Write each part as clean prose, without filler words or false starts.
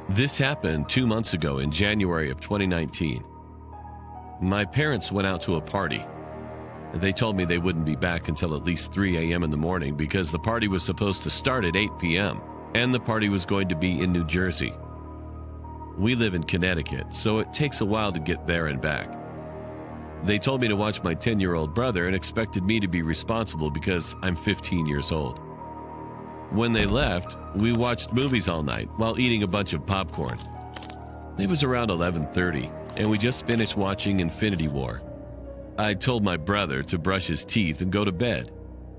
This happened 2 months ago in January of 2019. My parents went out to a party. They told me they wouldn't be back until at least 3 a.m. in the morning because the party was supposed to start at 8 p.m. and the party was going to be in New Jersey. We live in Connecticut, so it takes a while to get there and back. They told me to watch my 10-year-old brother and expected me to be responsible because I'm 15 years old. When they left, we watched movies all night while eating a bunch of popcorn. It was around 11:30, and we just finished watching Infinity War. I told my brother to brush his teeth and go to bed.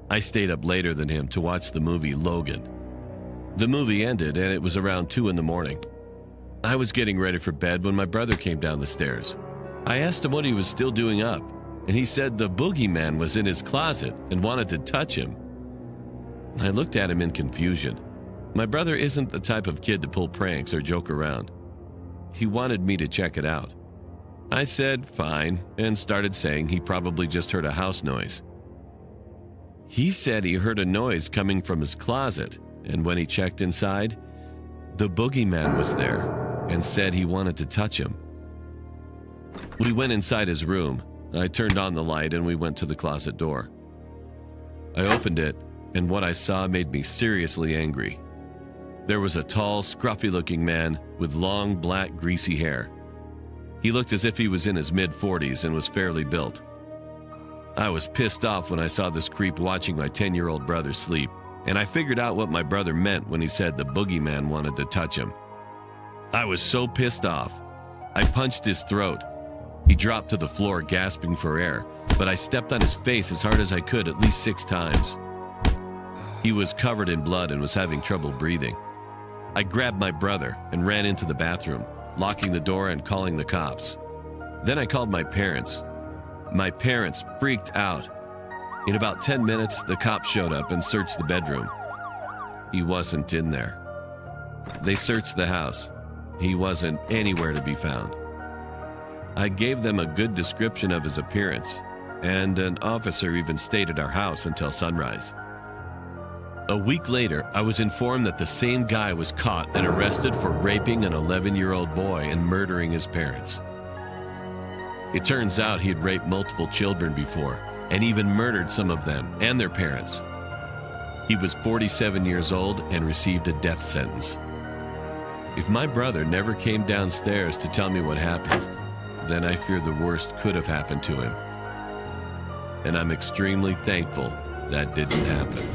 I stayed up later than him to watch the movie Logan. The movie ended, and it was around 2 in the morning. I was getting ready for bed when my brother came down the stairs. I asked him what he was still doing up, and he said the boogeyman was in his closet and wanted to touch him. I looked at him in confusion. My brother isn't the type of kid to pull pranks or joke around. He wanted me to check it out. I said fine and started saying he probably just heard a house noise. He said he heard a noise coming from his closet, and when he checked inside, the boogeyman was there and said he wanted to touch him. We went inside his room. I turned on the light and we went to the closet door. I opened it, and what I saw made me seriously angry. There was a tall, scruffy-looking man with long, black, greasy hair. He looked as if he was in his mid-40s and was fairly built. I was pissed off when I saw this creep watching my 10-year-old brother sleep, and I figured out what my brother meant when he said the boogeyman wanted to touch him. I was so pissed off. I punched his throat. He dropped to the floor, gasping for air, but I stepped on his face as hard as I could at least 6 times. He was covered in blood and was having trouble breathing. I grabbed my brother and ran into the bathroom, locking the door and calling the cops. Then I called my parents. My parents freaked out. In about 10 minutes, the cops showed up and searched the bedroom. He wasn't in there. They searched the house. He wasn't anywhere to be found. I gave them a good description of his appearance, and an officer even stayed at our house until sunrise. A week later, I was informed that the same guy was caught and arrested for raping an 11-year-old boy and murdering his parents. It turns out he had raped multiple children before and even murdered some of them and their parents. He was 47 years old and received a death sentence. If my brother never came downstairs to tell me what happened, then I fear the worst could have happened to him. And I'm extremely thankful that didn't happen.